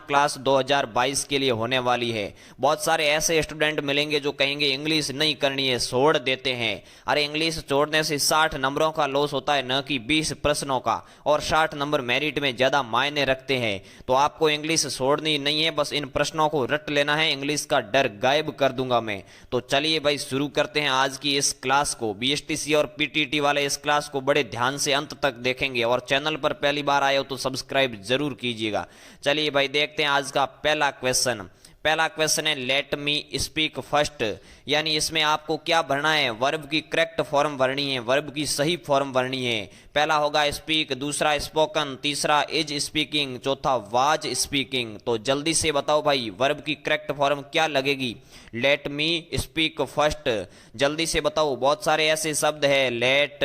Class 2022 के लिए होने वाली है। बहुत सारे ऐसे स्टूडेंट मिलेंगे जो कहेंगे इंग्लिश नहीं करनी है, छोड़ देते हैं। अरे इंग्लिश छोड़ने से 60 नंबरों का लॉस होता है, न कि 20 प्रश्नों का, और 60 नंबर मेरिट में ज्यादा मायने रखते हैं। तो आपको इंग्लिश छोड़नी नहीं है, बस इन प्रश्नों को रट लेना है, इंग्लिश का डर गायब कर दूंगा मैं। तो चलिए भाई शुरू करते हैं आज की इस क्लास को। बीएसटीसी और पीटीटी वाले इस क्लास को बड़े ध्यान से अंत तक देखेंगे, और चैनल पर पहली बार आए हो तो सब्सक्राइब जरूर कीजिएगा। चलिए भाई देखते हैं आज का पहला क्वेश्चन। पहला क्वेश्चन है लेट मी स्पीक फर्स्ट, यानी इसमें आपको क्या भरना है, वर्ब की करेक्ट फॉर्म भरनी है, वर्ब की सही फॉर्म भरनी है। पहला होगा स्पीक, दूसरा स्पोकन, तीसरा इज स्पीकिंग, चौथा वाज स्पीकिंग। तो जल्दी से बताओ भाई वर्ब की करेक्ट फॉर्म क्या लगेगी। लेट मी स्पीक फर्स्ट, जल्दी से बताओ। बहुत सारे ऐसे शब्द है, लेट,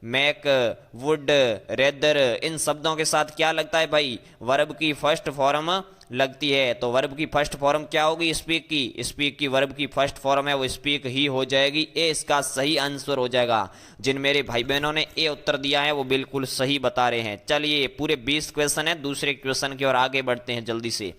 मैक, वुड, रेदर, इन शब्दों के साथ क्या लगता है भाई, वर्ब की फर्स्ट फॉर्म लगती है। तो वर्ब की फर्स्ट फॉर्म क्या होगी, स्पीक की। स्पीक की वर्ब की फर्स्ट फॉर्म है वो स्पीक ही हो जाएगी। ए इसका सही आंसर हो जाएगा। जिन मेरे भाई बहनों ने ए उत्तर दिया है वो बिल्कुल सही बता रहे हैं। चलिए पूरे 20 क्वेश्चन है, दूसरे क्वेश्चन की ओर आगे बढ़ते हैं जल्दी से।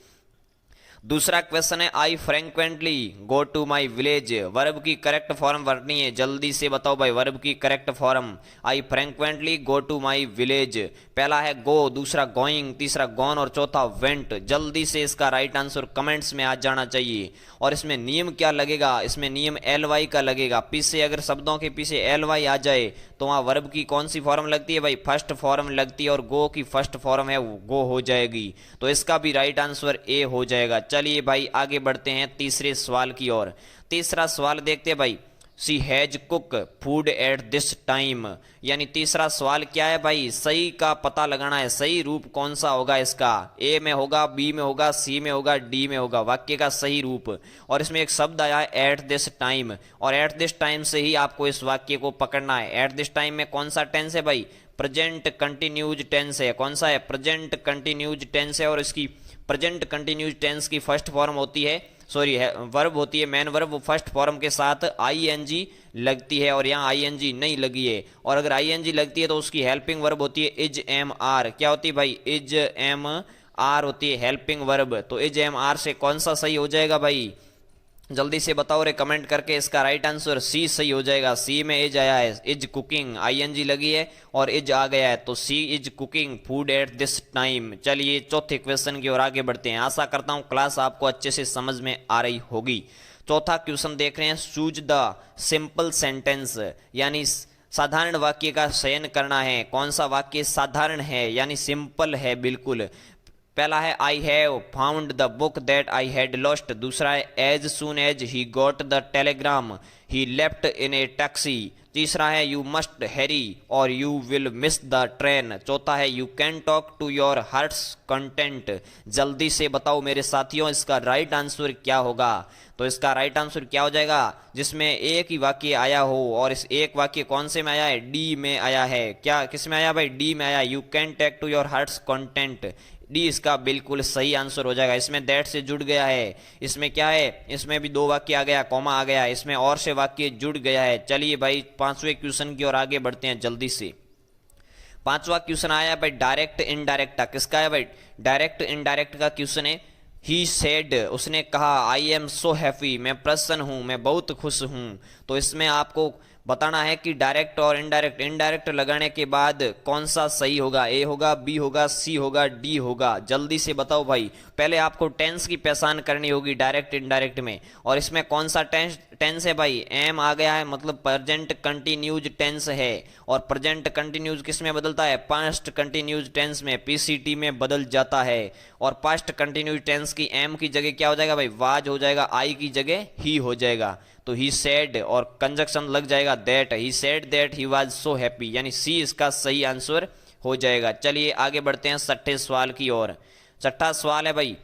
दूसरा क्वेश्चन है I frequently go to my village, verb की करेक्ट फॉर्म भरनी है। जल्दी से बताओ भाई वर्ब की correct form. I frequently go to my village, पहला है गो, दूसरा गोइंग, तीसरा गॉन और चौथा वेंट। जल्दी से इसका राइट आंसर कमेंट्स में आ जाना चाहिए। और इसमें नियम क्या लगेगा, इसमें नियम एल वाई का लगेगा। पीछे अगर शब्दों के पीछे एल वाई आ जाए तो वहां वर्ब की कौन सी फॉर्म लगती है भाई, फर्स्ट फॉर्म लगती है, और गो की फर्स्ट फॉर्म है वो गो हो जाएगी। तो इसका भी राइट आंसर ए हो जाएगा। चलिए भाई आगे बढ़ते हैं तीसरे सवाल की ओर। तीसरा सवाल देखते हैं भाई, she has cook food at this time, यानी तीसरा सवाल क्या है भाई, सही का पता लगाना है। सही रूप कौन सा होगा इसका, ए में होगा, बी में होगा, सी में होगा, डी में होगा, वाक्य का सही रूप। और इसमें एक शब्द आया है एट दिस टाइम, और एट दिस टाइम से ही आपको इस वाक्य को पकड़ना है। एट दिस टाइम में कौन सा टेंस है भाई, प्रेजेंट कंटिन्यूज टेंस है। कौन सा है, प्रेजेंट कंटिन्यूज टेंस है। और इसकी प्रेजेंट कंटिन्यूज टेंस की फर्स्ट फॉर्म होती है, सॉरी वर्ब होती है मेन वर्ब, वो फर्स्ट फॉर्म के साथ आईएनजी लगती है, और यहाँ आईएनजी नहीं लगी है। और अगर आईएनजी लगती है तो उसकी हेल्पिंग वर्ब होती है इज एम आर। क्या होती है भाई, इज एम आर होती है हेल्पिंग वर्ब। तो इज एम आर से कौन सा सही हो जाएगा भाई, जल्दी से बताओ रे कमेंट करके। इसका राइट आंसर सी सही हो जाएगा। सी में इज आया है, इज कुकिंग, आईएनजी लगी है और इज आ गया है, तो she is cooking food at this time. चलिए चौथे क्वेश्चन की ओर आगे बढ़ते हैं। आशा करता हूं क्लास आपको अच्छे से समझ में आ रही होगी। चौथा क्वेश्चन देख रहे हैं, चूज द सिंपल सेंटेंस, यानी साधारण वाक्य का चयन करना है। कौन सा वाक्य साधारण है यानी सिंपल है बिल्कुल। पहला है I have found the book that I had lost, दूसरा है as soon as he got the telegram he left in a taxi, तीसरा है यू मस्ट हैरी और you will miss the train, चौथा है you can talk to your heart's content. जल्दी से बताओ मेरे साथियों इसका राइट आंसर क्या होगा। तो इसका राइट आंसर क्या हो जाएगा, जिसमें एक ही वाक्य आया हो, और इस एक वाक्य कौन से में आया है, डी में आया है। क्या किस में आया भाई, डी में आया, you can take to your heart's content. D इसका बिल्कुल सही आंसर हो जाएगा। इसमें दैट से जुड़ गया है, इसमें क्या है, इसमें भी दो वाक्य आ गया, कॉमा आ गया, इसमें और से वाक्य जुड़ गया है। चलिए भाई पांचवें क्वेश्चन की ओर आगे बढ़ते हैं जल्दी से। पांचवा क्वेश्चन आया भाई डायरेक्ट इनडायरेक्ट का, किसका है भाई, डायरेक्ट इनडायरेक्ट का क्वेश्चन है। ही सेड, उसने कहा, आई एम सो हैप्पी, मैं प्रसन्न हूं, मैं बहुत खुश हूं। तो इसमें आपको बताना है कि डायरेक्ट और इनडायरेक्ट, इनडायरेक्ट लगाने के बाद कौन सा सही होगा, ए होगा, बी होगा, सी होगा, डी होगा। जल्दी से बताओ भाई। पहले आपको टेंस की पहचान करनी होगी डायरेक्ट इनडायरेक्ट में, और इसमें कौन सा टेंस है भाई, एम आ गया है, मतलब प्रेजेंट कंटिन्यूज टेंस है। और प्रेजेंट कंटिन्यूज किस में बदलता है, पास्ट कंटिन्यूज टेंस में, पीसीटी में बदल जाता है। और पास्ट कंटिन्यूज टेंस की एम की जगह क्या हो जाएगा भाई, वाज हो जाएगा, आई की जगह ही हो जाएगा। तो ही सेड और कंजक्शन लग जाएगा that, he said that he was so happy, यानी सी इसका सही आंसर हो जाएगा। चलिए आगे बढ़ते हैं छठे सवाल की ओर। छठा सवाल है भाई,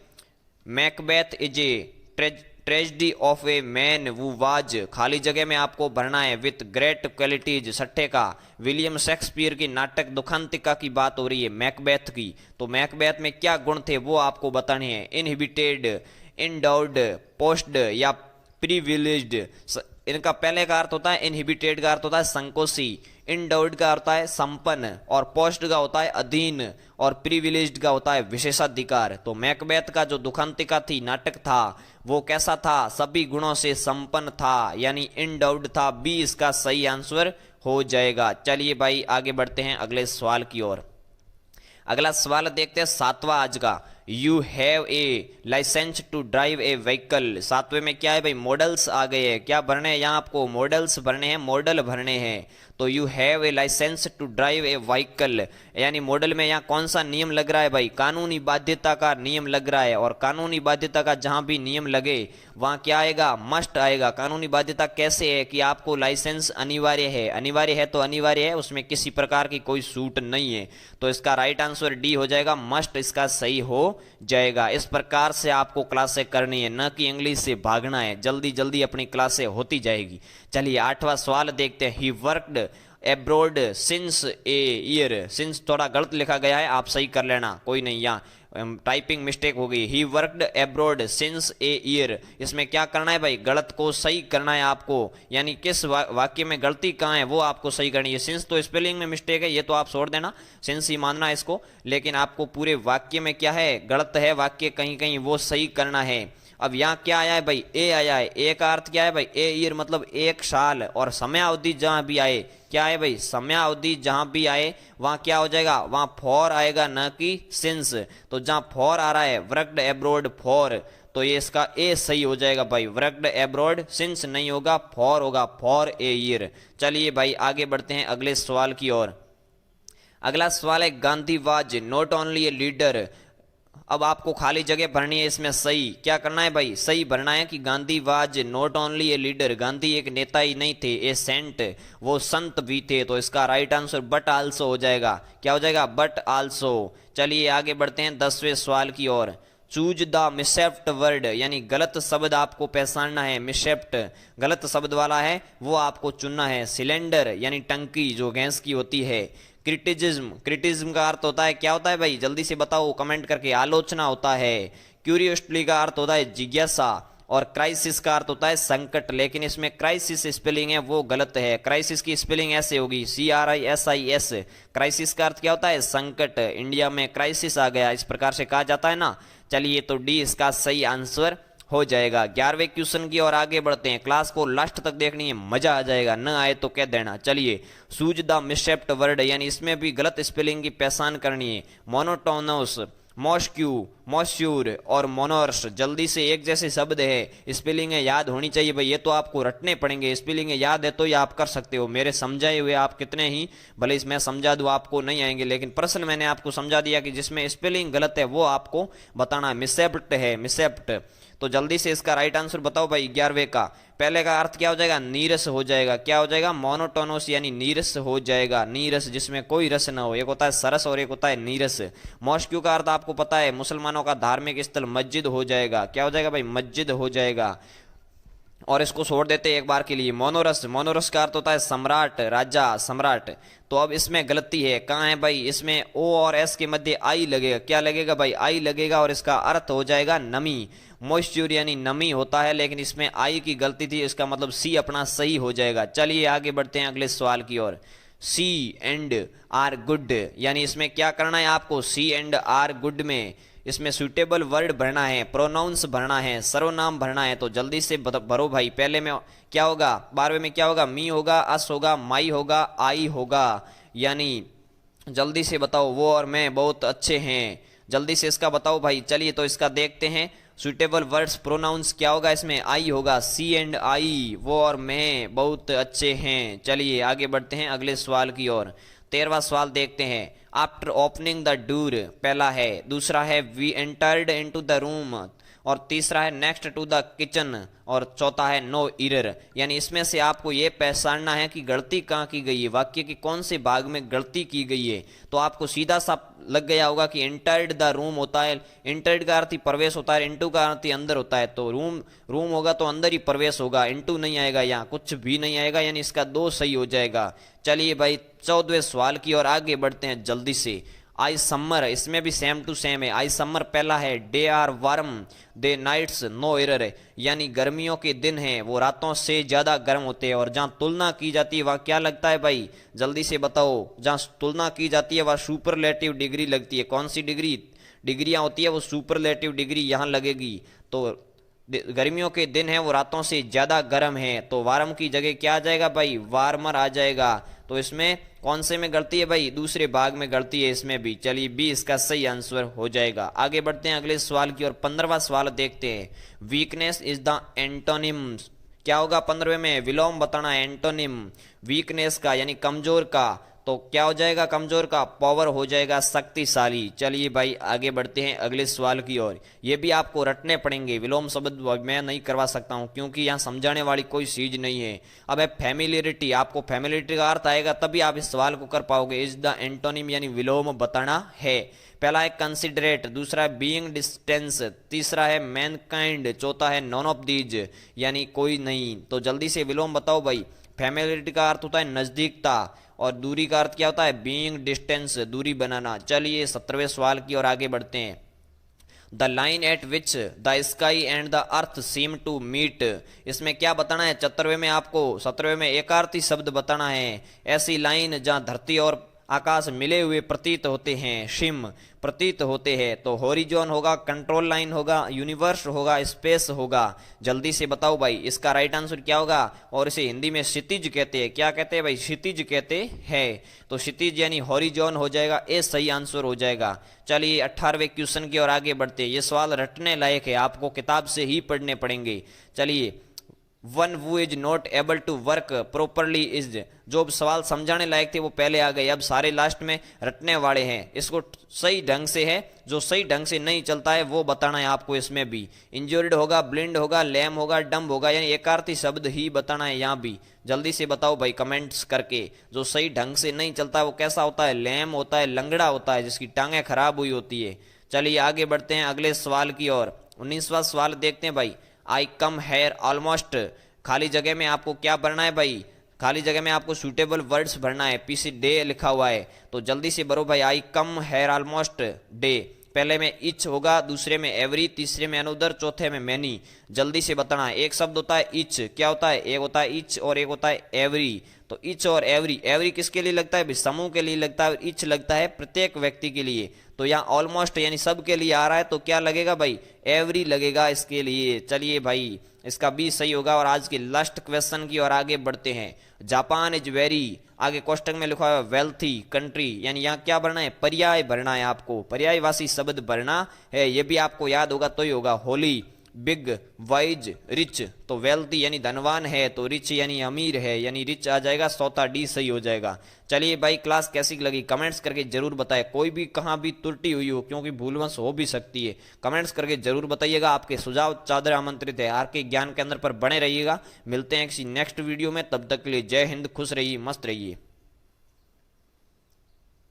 Macbeth is a tragedy of a man who was, खाली जगह में आपको भरना है विथ ग्रेट क्वालिटीज। छठे का विलियम शेक्सपियर की नाटक दुखांतिका की बात हो रही है, मैकबेथ की। तो मैकबेथ में क्या गुण थे वो आपको बताने हैं, इनहिबिटेड, इंडाउड, पोस्ड या प्रिविलेज्ड। इनका पहले का अर्थ होता है इनहिबिटेड का अर्थ होता है संकोची, इंडोर्ड का होता है संपन्न, और पोस्ट का होता है अधीन, और प्रिविलेज्ड का होता है विशेषाधिकार। तो मैकबेथ का जो दुखांतिका थी नाटक था वो कैसा था? सभी गुणों से संपन्न था, यानी इंडोर्ड था। बी इसका सही आंसर हो जाएगा। चलिए भाई आगे बढ़ते हैं अगले सवाल की ओर। अगला सवाल देखते हैं सातवां आज का। You have a licence to drive a vehicle. सातवें में क्या है भाई? मॉडल्स आ गए हैं। क्या भरने हैं यहाँ आपको? मॉडल्स भरने हैं, मॉडल भरने हैं। तो you have a licence to drive a vehicle, यानी मॉडल में यहाँ कौन सा नियम लग रहा है भाई? कानूनी बाध्यता का नियम लग रहा है। और कानूनी बाध्यता का जहां भी नियम लगे वहां क्या आएगा? मस्ट आएगा। कानूनी बाध्यता कैसे है कि आपको लाइसेंस अनिवार्य है। अनिवार्य है तो अनिवार्य है, उसमें किसी प्रकार की कोई छूट नहीं है। तो इसका राइट आंसर डी हो जाएगा, मस्ट इसका सही हो जाएगा। इस प्रकार से आपको क्लासें करनी है, न कि इंग्लिश से भागना है। जल्दी जल्दी अपनी क्लासें होती जाएगी। चलिए आठवां सवाल देखते हैं। He worked abroad since a year. Since थोड़ा गलत लिखा गया है, आप सही कर लेना, कोई नहीं, यहाँ टाइपिंग मिस्टेक हो गई। He worked abroad since a year, इसमें क्या करना है भाई? गलत को सही करना है आपको, यानी किस वाक्य में गलती कहाँ है वो आपको सही करनी है। सिंस तो स्पेलिंग में मिस्टेक है, ये तो आप छोड़ देना, सिंस ही मानना है इसको, लेकिन आपको पूरे वाक्य में क्या है? गलत है वाक्य कहीं कहीं, वो सही करना है। अब यहाँ क्या आया है भाई? ए आया है। ए का अर्थ क्या है भाई? ए ईयर मतलब एक साल, और समय अवधि जहां भी आए क्या है भाई? समय अवधि जहां भी आए वहां क्या हो जाएगा? वहां फॉर आएगा, न कि सिंस। तो जहां फॉर आ रहा है, वर्कड एब्रोड फॉर, तो ये इसका ए सही हो जाएगा भाई। वर्कड एब्रोड सिंस नहीं होगा, फॉर होगा, फॉर ए ईयर। चलिए भाई आगे बढ़ते हैं अगले सवाल की ओर। अगला सवाल है Gandhi was not only a leader. अब आपको खाली जगह भरनी है, इसमें सही क्या करना है भाई? सही भरना है कि Gandhi was not only a leader, Gandhi एक नेता ही नहीं थे, ए सेंट, वो संत भी थे। तो इसका राइट आंसर बट आल्सो हो जाएगा। क्या हो जाएगा? But also. चलिए आगे बढ़ते हैं 10वें सवाल की ओर। चूज द मिसेप्ट वर्ड, यानी गलत शब्द आपको पहचानना है। मिसेप्ट गलत शब्द वाला है, वो आपको चुनना है। सिलेंडर यानी टंकी जो गैस की होती है। क्रिटिसिज्म, क्रिटिसिज्म का अर्थ होता है, क्या होता है भाई? जल्दी से बताओ कमेंट करके। आलोचना होता है। क्यूरियोसिटी का अर्थ होता है जिज्ञासा, और क्राइसिस का अर्थ होता है संकट, लेकिन इसमें क्राइसिस स्पेलिंग है वो गलत है। क्राइसिस की स्पेलिंग ऐसे होगी CRISIS। क्राइसिस का अर्थ क्या होता है? संकट। इंडिया में क्राइसिस आ गया, इस प्रकार से कहा जाता है ना। चलिए तो डी इसका सही आंसर हो जाएगा। 11वें क्वेश्चन की ओर आगे बढ़ते हैं। क्लास को लास्ट तक देखनी है, मजा आ जाएगा, न आए तो कह देना। चलिए सूज द मिसशेप्ड वर्ड, यानी इसमें भी गलत स्पेलिंग की पहचान करनी है। मोनोटोनस, मॉस्क्यू, मॉस्यूर और मोनोर्स, जल्दी से एक जैसे शब्द है, स्पेलिंग है याद होनी चाहिए भाई। ये तो आपको रटने पड़ेंगे। स्पेलिंग है याद है तो ये आप कर सकते हो। मेरे समझाए हुए आप कितने ही भले इसमें समझा दूं आपको नहीं आएंगे, लेकिन प्रश्न मैंने आपको समझा दिया कि जिसमें स्पेलिंग गलत है वो आपको बताना है। मिसेप्ट है, मिसेप्ट। तो जल्दी से इसका राइट आंसर बताओ भाई 11वें का। पहले का अर्थ क्या हो जाएगा? नीरस हो जाएगा। क्या हो जाएगा? मोनोटोनस यानी नीरस हो जाएगा। नीरस जिसमें कोई रस ना हो। एक होता है सरस और एक होता है नीरस। मॉस्क्यू का अर्थ आपको पता है, मुसलमानों का धार्मिक स्थल मस्जिद हो जाएगा। क्या हो जाएगा भाई? मस्जिद हो जाएगा। और इसको छोड़ देते एक बार के लिए। मोनोरस, मोनोरस का अर्थ होता है सम्राट, राजा, सम्राट। तो अब इसमें गलती है, कहाँ है भाई? इसमें ओ और एस के मध्य आई लगेगा। क्या लगेगा भाई? आई लगेगा, और इसका अर्थ हो जाएगा नमी। मॉइस्चर यानी नमी होता है, लेकिन इसमें आई की गलती थी, इसका मतलब सी अपना सही हो जाएगा। चलिए आगे बढ़ते हैं अगले सवाल की ओर। सी एंड आर गुड, यानी इसमें क्या करना है आपको? सी एंड आर गुड में इसमें सुटेबल वर्ड भरना है, प्रोनाउंस भरना है, सर्वनाम भरना है। तो जल्दी से भरो भाई। पहले में क्या होगा? 12वें में क्या होगा? मी होगा, अस होगा, माई होगा, आई होगा। यानी जल्दी से बताओ, वो और मैं बहुत अच्छे हैं। जल्दी से इसका बताओ भाई। चलिए तो इसका देखते हैं। सुटेबल वर्ड्स प्रोनाउंस क्या होगा? इसमें आई होगा। सी एंड आई, वो और मैं बहुत अच्छे हैं। चलिए आगे बढ़ते हैं अगले सवाल की ओर। 13वां सवाल देखते हैं। आफ्टर ओपनिंग द डोर पहला है, दूसरा है we entered into the room, और तीसरा है नेक्स्ट टू द किचन, और चौथा है नो एरर। यानी इसमें से आपको यह पहचानना है कि गलती कहाँ की गई है, वाक्य के कौन से भाग में गलती की गई है। तो आपको सीधा सा लग गया होगा कि एंटर्ड द रूम होता है। एंटर्ड का अर्थ ही प्रवेश होता है, इनटू का अर्थ ही अंदर होता है। तो रूम होगा तो अंदर ही प्रवेश होगा, इनटू नहीं आएगा, यहाँ कुछ भी नहीं आएगा, यानी इसका 2 सही हो जाएगा। चलिए भाई 14वें सवाल की ओर आगे बढ़ते हैं जल्दी से। आई समर, इसमें भी सेम टू सेम है। आई समर पहला है, day are warm they nights no error, यानी गर्मियों के दिन हैं वो रातों से ज्यादा गर्म होते हैं। और जहाँ तुलना की जाती है वह क्या लगता है भाई, जल्दी से बताओ। जहाँ तुलना की जाती है वह सुपरलेटिव डिग्री लगती है। कौन सी डिग्रियां होती है वो सुपरलेटिव डिग्री यहाँ लगेगी। तो गर्मियों के दिन है वो रातों से ज्यादा गर्म है, तो वार्म की जगह क्या आ जाएगा भाई, वार्मर आ जाएगा। तो इसमें कौन से में गलती है भाई, दूसरे भाग में गलती है इसमें भी। चलिए बी इसका सही आंसर हो जाएगा। आगे बढ़ते हैं अगले सवाल की और 15वां सवाल देखते हैं। वीकनेस इज द एंटोनिम्स, क्या होगा 15वें में, विलोम बताना एंटोनिम वीकनेस का यानी कमजोर का। तो क्या हो जाएगा कमजोर का, पावर हो जाएगा शक्तिशाली। चलिए भाई आगे बढ़ते हैं अगले सवाल की ओर। ये भी आपको रटने पड़ेंगे, विलोम शब्द मैं नहीं करवा सकता हूं क्योंकि यहाँ समझाने वाली कोई चीज नहीं है। अब है फैमिलियरिटी, आपको फैमिलियरिटी का अर्थ आएगा तभी आप इस सवाल को कर पाओगे। इज द एंटोनिम यानी विलोम बताना है। पहला है कंसिडरेट, दूसरा है बीइंग डिस्टेंस, तीसरा है मैनकाइंड, चौथा है नॉन ऑफ दीज यानी कोई नहीं। तो जल्दी से विलोम बताओ भाई। फैमिलियरिटी का अर्थ होता है नजदीकता और दूरी का अर्थ क्या होता है, बीइंग डिस्टेंस, दूरी बनाना। चलिए 17वें सवाल की ओर आगे बढ़ते हैं। The line at which the sky and the earth seem to meet, इसमें क्या बताना है 17वें में, आपको 17वें में एकार्थी शब्द बताना है। ऐसी लाइन जहां धरती और आकाश मिले हुए प्रतीत होते हैं, शिम प्रतीत होते हैं। तो हॉरिजॉन होगा, कंट्रोल लाइन होगा, यूनिवर्स होगा, स्पेस होगा। जल्दी से बताओ भाई इसका राइट आंसर क्या होगा। और इसे हिंदी में क्षितिज कहते हैं। क्या कहते हैं भाई, क्षितिज कहते हैं। तो क्षितिज यानी हॉरिजॉन हो जाएगा, ए सही आंसर हो जाएगा। चलिए 18वें क्वेश्चन की ओर आगे बढ़ते हैं। ये सवाल रटने लायक है, आपको किताब से ही पढ़ने पड़ेंगे। चलिए one who is not able to work properly is, जो सवाल समझाने लायक थे वो पहले आ गए, अब सारे लास्ट में रटने वाले हैं। इसको सही ढंग से है, जो सही ढंग से नहीं चलता है वो बताना है आपको। इसमें भी इंजर्ड होगा, ब्लिंड होगा, लैम होगा, डम्ब होगा, यानी एकार्थी शब्द ही बताना है यहाँ भी। जल्दी से बताओ भाई कमेंट्स करके, जो सही ढंग से नहीं चलता है वो कैसा होता है, लैम होता है, लंगड़ा होता है, जिसकी टांगें खराब हुई होती है। चलिए आगे बढ़ते हैं अगले सवाल की ओर। 19वां सवाल देखते हैं भाई। आई कम हेयर ऑलमोस्ट, खाली जगह में आपको क्या भरना है भाई, खाली जगह में आपको सुटेबल वर्ड्स भरना है। पीछे डे लिखा हुआ है तो जल्दी से भरो भाई। आई कम हेयर ऑलमोस्ट डे, पहले में इच होगा, दूसरे में एवरी, तीसरे में अनदर, चौथे में मैनी। जल्दी से बताना है। एक शब्द होता है इच, क्या होता है, एक होता है इच और एक होता है एवरी। तो इच और एवरी, एवरी किसके लिए लगता है, समूह के लिए लगता है, और इच लगता है प्रत्येक व्यक्ति के लिए। तो यहाँ ऑलमोस्ट यानी सब के लिए आ रहा है, तो क्या लगेगा भाई, एवरी लगेगा इसके लिए। चलिए भाई इसका बी सही होगा। और आज के लास्ट क्वेश्चन की ओर आगे बढ़ते हैं। जापान इज वेरी, आगे क्वेश्चन में लिखा है वेल्थी कंट्री, यानी यहाँ क्या भरना है, पर्याय भरना है आपको, पर्यायवाची शब्द भरना है। ये भी आपको याद होगा तो ही होगा। Holi, big, wise, rich. तो वेल्थी यानी धनवान है, तो रिच यानी अमीर है, यानी रिच आ जाएगा, चौथा डी सही हो जाएगा। चलिए भाई क्लास कैसी लगी कमेंट्स करके जरूर बताएं। कोई भी कहाँ भी त्रुटि हुई हो, क्योंकि भूलवश हो भी सकती है, कमेंट्स करके जरूर बताइएगा। आपके सुझाव चादर आमंत्रित है। आर के ज्ञान के अंदर पर बने रहिएगा। मिलते हैं किसी नेक्स्ट वीडियो में, तब तक के लिए जय हिंद, खुश रहिए, मस्त रहिए।